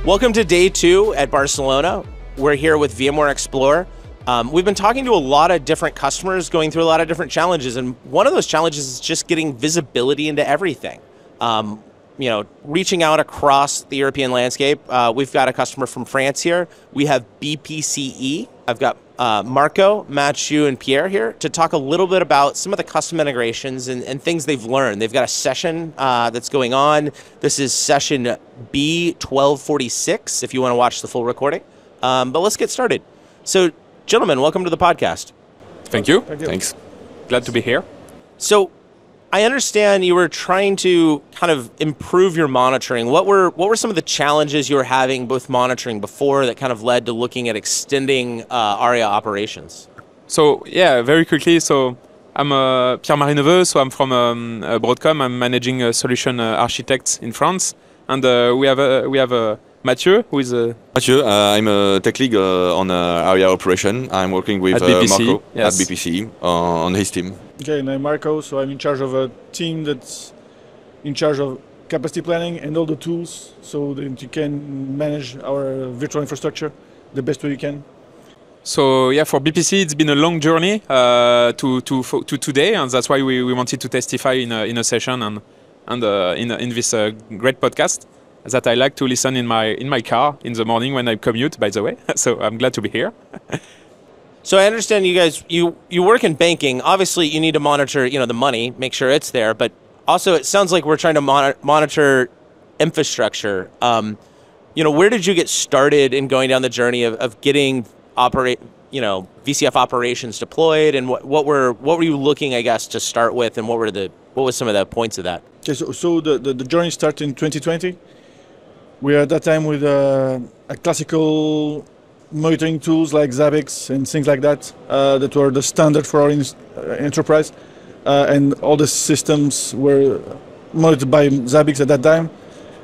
Welcome to day 2 at Barcelona. We're here with VMware Explore. We've been talking to a lot of different customers going through a lot of different challenges, and one of those challenges is just getting visibility into everything. Reaching out across the European landscape. We've got a customer from France here. We have BPCE. I've got Marco, Mathieu, and Pierre here to talk a little bit about some of the custom integrations and things they've learned. They've got a session that's going on. This is session B1246 if you want to watch the full recording. But let's get started. So, gentlemen, welcome to the podcast. Thank you. Thanks. Glad to be here. So, I understand you were trying to kind of improve your monitoring. What were some of the challenges you were having with monitoring before that kind of led to looking at extending Aria Operations? So yeah, very quickly. So I'm Pierre-Marie Neveu. So I'm from Broadcom. I'm managing a solution architect in France, and we have Mathieu, who is Mathieu, I'm a tech lead on Aria Operation. I'm working with at BPCE, Marco yes. at BPCE on his team. Okay, and I'm Marco, so I'm in charge of a team that's in charge of capacity planning and all the tools so that you can manage our virtual infrastructure the best way you can. So yeah, for BPCE, it's been a long journey to today, and that's why we wanted to testify in a session and in this great podcast that I like to listen in my car in the morning when I commute, by the way. So I'm glad to be here. So I understand you guys, you work in banking. Obviously, you need to monitor, the money, make sure it's there. But also, it sounds like we're trying to monitor infrastructure. Where did you get started in going down the journey of getting VCF operations deployed, and what were you looking, I guess, to start with, and what was some of the points of that? Okay, so the journey started in 2020. We were at that time with a classical monitoring tools like Zabbix and things like that that were the standard for our enterprise, and all the systems were monitored by Zabbix at that time.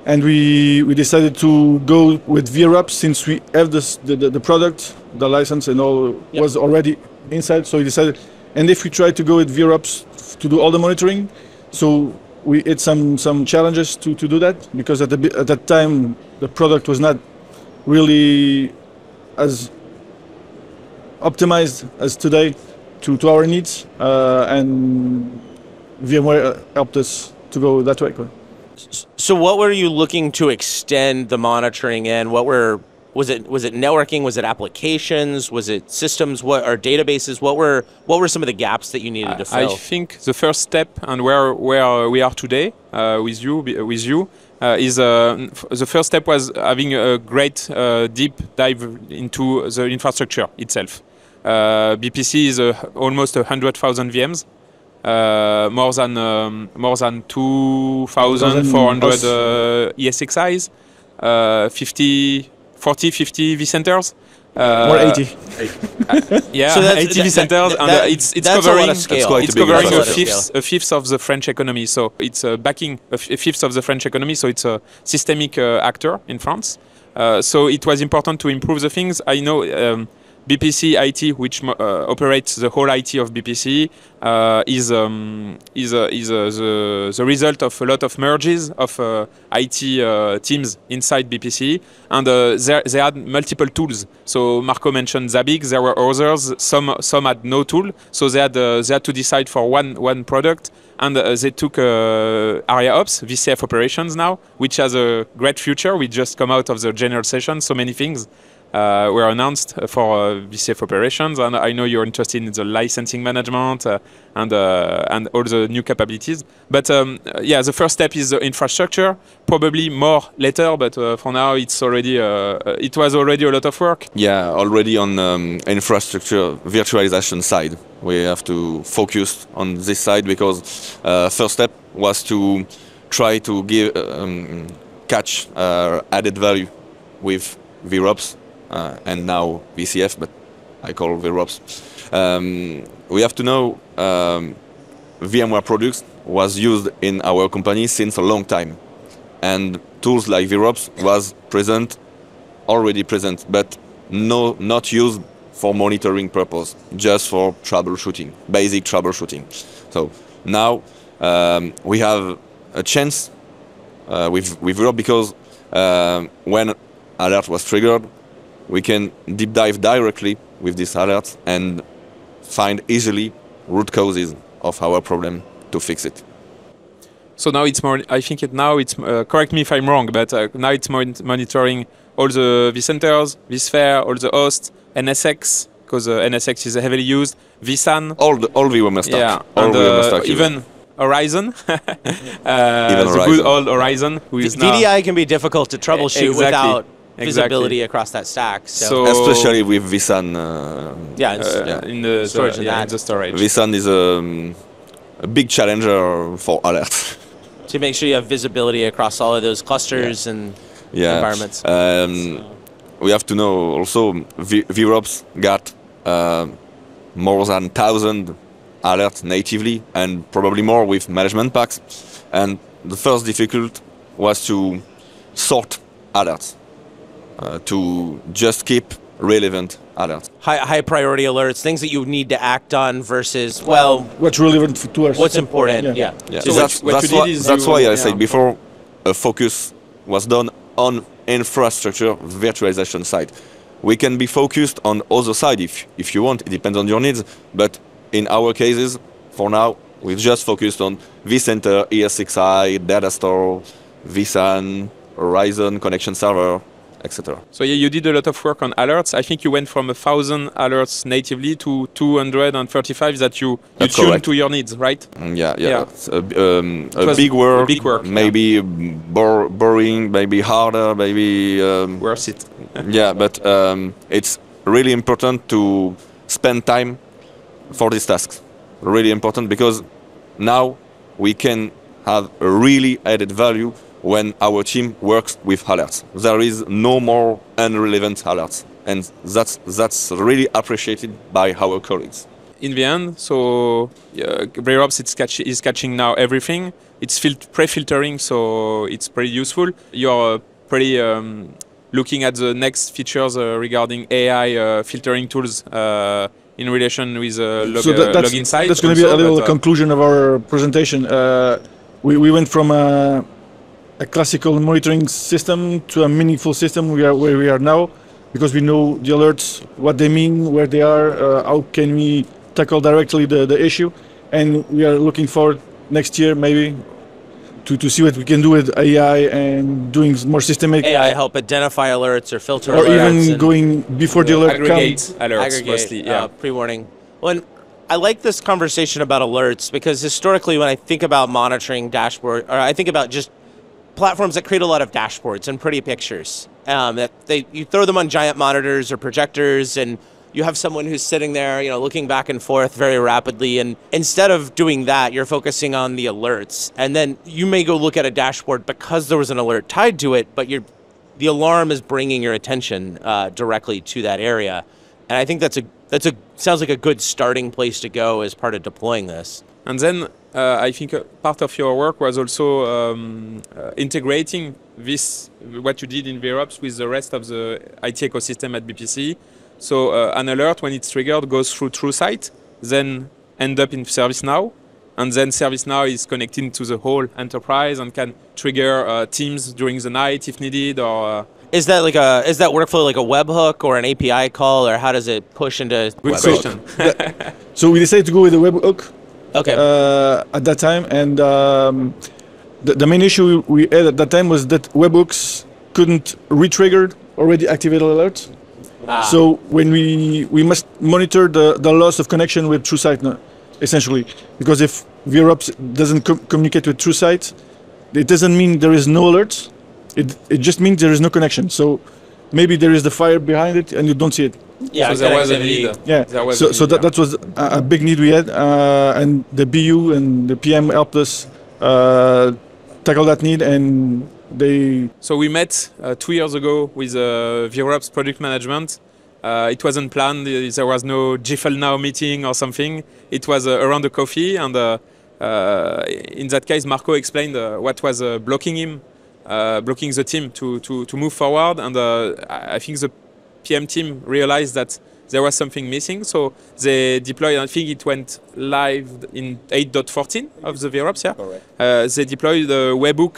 And we decided to go with VRups since we have the product, the license and all was already inside. So we decided, and if we try to go with VRups to do all the monitoring, so we had some challenges to do that, because at that time the product was not really as optimized as today to our needs, and VMware helped us to go that way. So what were you looking to extend the monitoring in? Was it networking? Was it applications? Was it systems? Or databases? What were some of the gaps that you needed to fill? I think the first step, and where we are today with you is the first step was having a great deep dive into the infrastructure itself. BPCE is almost 100,000 VMs. More than 2,400 ESXIs, 50 vCenters. Or 80. Yeah, so 80 vCenters, and it's covering a fifth of the French economy. So it's backing a fifth of the French economy. So it's a systemic actor in France. So it was important to improve the things. I know. BPCE-IT, which operates the whole IT of BPCE, is the result of a lot of merges of IT teams inside BPCE, and they had multiple tools. So Marco mentioned Zabbix. There were others. Some had no tool, so they had to decide for one product, and they took Aria Ops, VCF Operations now, which has a great future. We just come out of the general session. So many things were announced for VCF Operations, and I know you're interested in the licensing management and all the new capabilities. But the first step is the infrastructure. Probably more later, but for now it was already a lot of work. Yeah, already on infrastructure virtualization side, we have to focus on this side, because first step was to try to catch added value with VRups. And now VCF, but I call VRups. We have to know VMware products was used in our company since a long time, and tools like VRups was already present, but not used for monitoring purpose, just for troubleshooting, basic troubleshooting. So now we have a chance with VRups, because when alert was triggered, we can deep dive directly with this alert and find easily root causes of our problem to fix it. So now it's more. I think now it's. Correct me if I'm wrong, but now it's monitoring all the vCenters, vSphere, all the hosts, NSX, because NSX is heavily used, vSAN. All VMware stack. Yeah, all and VMware stack even Horizon. Even the good old Horizon, who is now VDI can be difficult to troubleshoot Exactly. without Exactly. visibility across that stack. So- especially with vSAN. Yeah, it's- in the Storage and yeah, that. in the storage. vSAN is a big challenger for alerts. to make sure you have visibility across all of those clusters and environments. We have to know also VROPS got more than 1,000 alerts natively and probably more with management packs. And the first difficult was to sort alerts, to just keep relevant alerts. High priority alerts, things that you need to act on versus, well, What's relevant to us? what's important. Yeah. So that's why I said before, a focus was done on infrastructure virtualization side. We can be focused on other side if you want. It depends on your needs. But in our cases, for now, we've just focused on vCenter, ES6i, data store, vSAN, Horizon, connection server, etc. So yeah, you did a lot of work on alerts. I think you went from 1,000 alerts natively to 235 that you tuned correct. to your needs, right? Yeah. Yeah. It's a big work. Maybe boring, maybe harder, maybe Worth it. yeah. But it's really important to spend time for these tasks. Really important because now we can have a really added value when our team works with alerts. There is no more irrelevant alerts, and that's really appreciated by our colleagues. In the end, so VROPS is catching now everything. It's pre-filtering, so it's pretty useful. You're pretty looking at the next features regarding AI filtering tools in relation with login side. That's going to be a little conclusion of our presentation. We went from a classical monitoring system to a meaningful system where we are now, because we know the alerts, what they mean, where they are, how can we tackle directly the issue, and we are looking forward next year maybe to see what we can do with AI and doing more systemic. AI help identify alerts or filter or alerts. even going before the alert aggregate comes. alerts mostly. Yeah. Pre-warning. Well, and I like this conversation about alerts because historically when I think about monitoring dashboard, or I think about just platforms that create a lot of dashboards and pretty pictures, you throw them on giant monitors or projectors, and you have someone who's sitting there, looking back and forth very rapidly. And instead of doing that, you're focusing on the alerts. And then you may go look at a dashboard because there was an alert tied to it, but the alarm is bringing your attention directly to that area. And I think sounds like a good starting place to go as part of deploying this. And then I think part of your work was also integrating what you did in VROPS with the rest of the IT ecosystem at BPCE. So an alert, when it's triggered, goes through TrueSight, then end up in ServiceNow, and then ServiceNow is connecting to the whole enterprise and can trigger teams during the night if needed. Or is that workflow like a webhook or an API call, or how does it push into? Good question. So we decided to go with the webhook. Okay. At that time, and the main issue we had at that time was that webhooks couldn't re-trigger already activated alerts. So when we must monitor the loss of connection with TrueSight now, essentially, because if VROPS doesn't communicate with TrueSight, it doesn't mean there is no alerts. It just means there is no connection. So maybe there is the fire behind it and you don't see it. Yeah, so there was a need. Yeah. That was a big need we had, and the BU and the PM helped us tackle that need, and they. So we met 2 years ago with VROPS product management. It wasn't planned. There was no GFL Now meeting or something. It was around a coffee, and in that case, Marco explained what was blocking him, blocking the team to move forward. And I think the PM team realized that there was something missing. So they deployed, I think it went live in 8.14 of the VROps, yeah? Correct. They deployed the webhook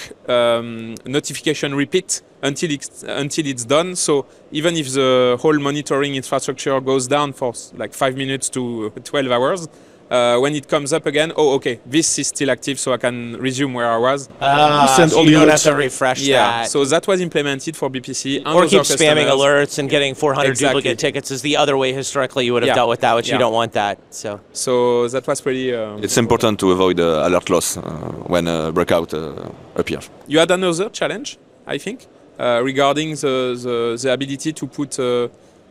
notification repeat until it's done. So even if the whole monitoring infrastructure goes down for like 5 minutes to 12 hours, when it comes up again, oh, okay, this is still active, so I can resume where I was. Send So all you the don't have alerts. to refresh Yeah, that. so that was implemented for BPCE. And Or other keep spamming customers. alerts and getting 400 Exactly. duplicate tickets is the other way historically you would have Yeah. dealt with that, which you Yeah. don't want that. So that was pretty... It's important to avoid alert loss when a breakout appears. You had another challenge, I think, regarding the ability to put,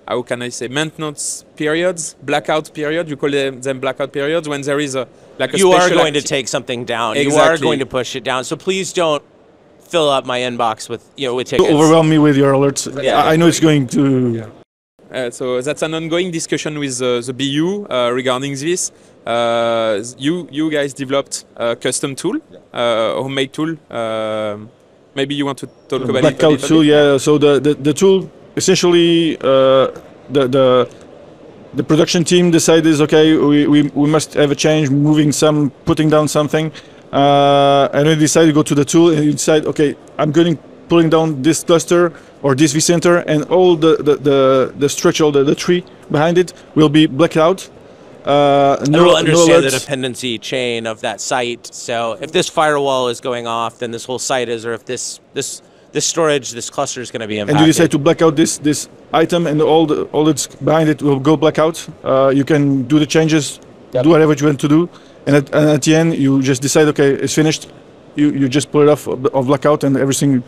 how can I say, maintenance periods, blackout period. You call them blackout periods when there is a You are special going to take something down. You are Exactly. going to push it down. So please don't fill up my inbox with To tickets. overwhelm me with your alerts. Yeah. I know it's going to. So that's an ongoing discussion with the BU regarding this. You guys developed a custom tool, homemade tool. Maybe you want to talk about it a Blackout little tool, bit? yeah. So the tool essentially the production team decided, okay, we must have a change, putting down something, and we decided to go to the tool and we decide, okay, I'm pulling down this cluster or this vCenter, and all the structure, the tree behind it will be blacked out. And we'll understand the alerts. dependency chain of that site. So if this firewall is going off, then this whole site is, or if this storage, this cluster is going to be impacted. And you decide to black out this item, and all that's behind it will go blackout. You can do the changes, do whatever you want to do, and at the end you just decide, okay, it's finished. You just pull it off of blackout, and everything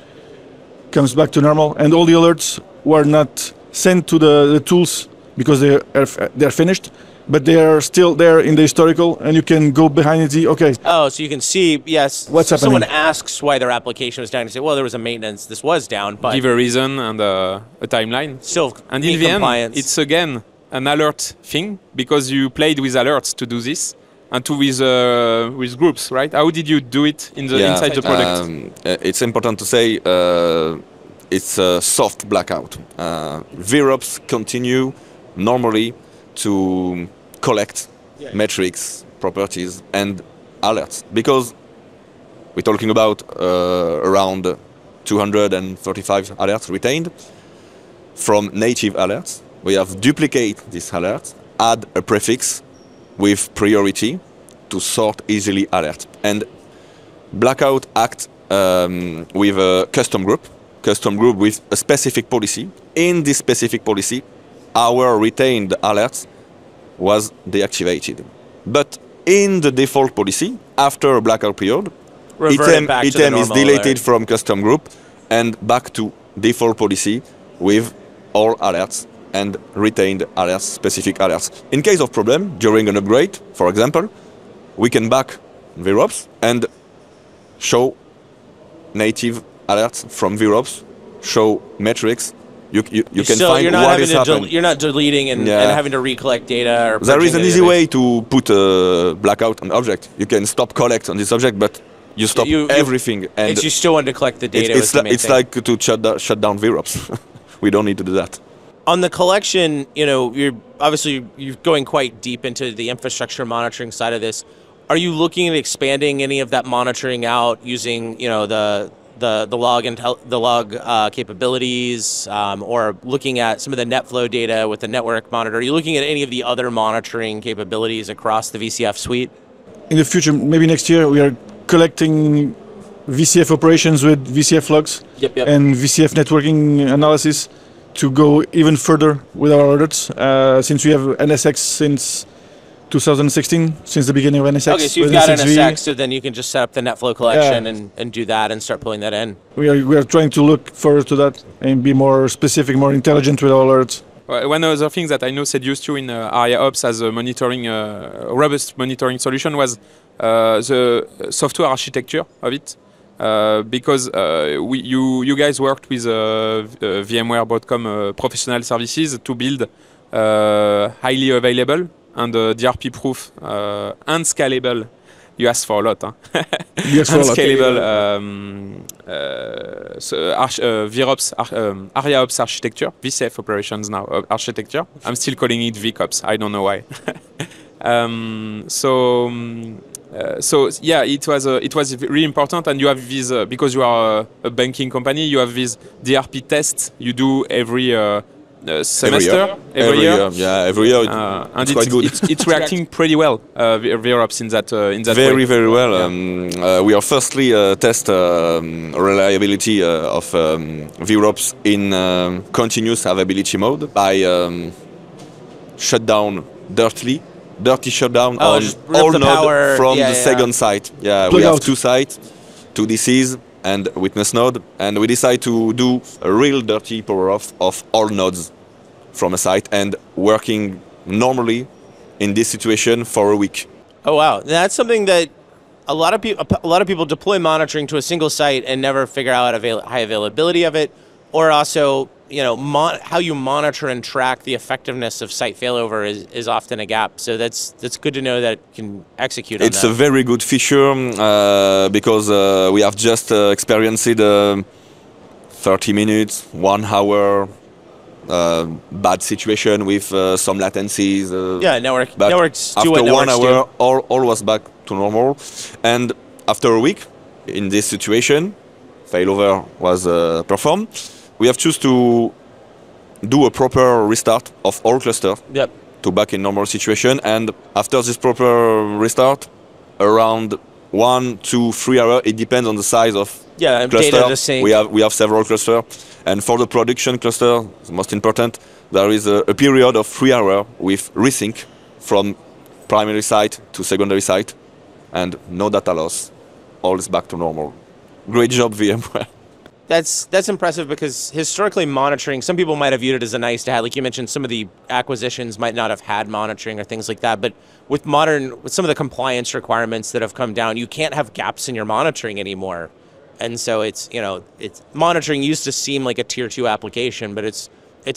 comes back to normal. And all the alerts were not sent to the tools because they're finished, but they are still there in the historical, and you can go behind and see, okay. Oh, so you can see, yes. What's so happening? Someone asks why their application was down. You say, well, there was a maintenance. This was down, but Give a reason and a timeline. still And in in the end, compliance. it's again an alert thing because you played with alerts to do this and with groups, right? How did you do it inside the product? It's important to say it's a soft blackout. VROPs continue normally to collect metrics, properties, and alerts, because we're talking about around 235 alerts retained from native alerts. We have duplicate these alerts, add a prefix with priority to sort easily alert, and blackout act with a custom group with a specific policy. In this specific policy, our retained alerts was deactivated. But in the default policy, after a blackout period, Reverted back to the item is normal deleted alert. from custom group and back to default policy with all alerts and retained alerts, specific alerts. In case of problem, during an upgrade, for example, we can back VROPs and show native alerts from VROPs, show metrics. You can find what is happening. You're not deleting and having to recollect data. Or There is purging an the easy database. way to put a blackout on object. You can stop collect on this object, but you stop everything. And It's you still want to collect the data. was the main it's thing. like to shut down VROPs. We don't need to do that. On the collection, you're going quite deep into the infrastructure monitoring side of this. Are you looking at expanding any of that monitoring out using, the log capabilities, or looking at some of the NetFlow data with the network monitor? Are you looking at any of the other monitoring capabilities across the VCF suite? In the future, maybe next year, we are collecting VCF operations with VCF logs and VCF networking analysis to go even further with our alerts. Since we have NSX since 2016, since the beginning of NSX. Okay, so you've with got NSXV. NSX, so then you can just set up the NetFlow collection and do that and start pulling that in. We are trying to look further to that and be more specific, more intelligent with our alerts. One other thing that I know seduced you in Aria Ops as a robust monitoring solution was the software architecture of it. Because you guys worked with VMware Broadcom professional services to build highly available and DRP-proof and scalable You asked for a lot, huh? Yes, for a lot. Unscalable VROps, Aria Ops architecture, VCF operations now architecture. I'm still calling it VCops. I don't know why. So yeah, it was really important, and you have these because you are a banking company. You have these DRP tests you do every semester, every year. Yeah, every year. And it's quite good. It's reacting pretty well. VROps in that very way. very well. We are firstly test reliability of VROPs in continuous availability mode by shut down dirty shutdown on just rip all the node power. from Yeah, the yeah. second site. Yeah, Plug we have out. 2 sites, 2 DCs and witness node, and we decide to do a real dirty power off of all nodes from a site and working normally in this situation for a week. Oh wow, that's something that a lot of people deploy monitoring to a single site and never figure out high availability of it, or also how you monitor and track the effectiveness of site failover is often a gap. So that's good to know that it can execute on that. It's a very good feature because we have just experienced 30 minutes, 1 hour bad situation with some latencies. Networks do what after 1 networks hour, do. all was back to normal. And after a week, in this situation, failover was performed. We have choose to do a proper restart of all cluster to back in normal situation. And after this proper restart, around 1 to 3 hours, it depends on the size of cluster. Data to sync. We have several clusters. And for the production cluster, the most important, there is a period of 3 hours with resync from primary site to secondary site, and no data loss. All is back to normal. Great job, VMware. That's impressive because historically monitoring, some people might have viewed it as a nice to have. Like you mentioned, some of the acquisitions might not have had monitoring or things like that. But with some of the compliance requirements that have come down, you can't have gaps in your monitoring anymore. And so it's monitoring used to seem like a tier 2 application, but it's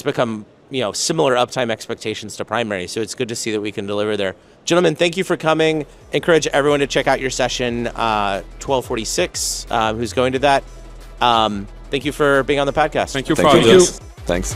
become similar uptime expectations to primary. So it's good to see that we can deliver there. Gentlemen, thank you for coming. Encourage everyone to check out your session 1246. Who's going to that? Thank you for being on the podcast. Thank you for Thank having you. us. Thanks.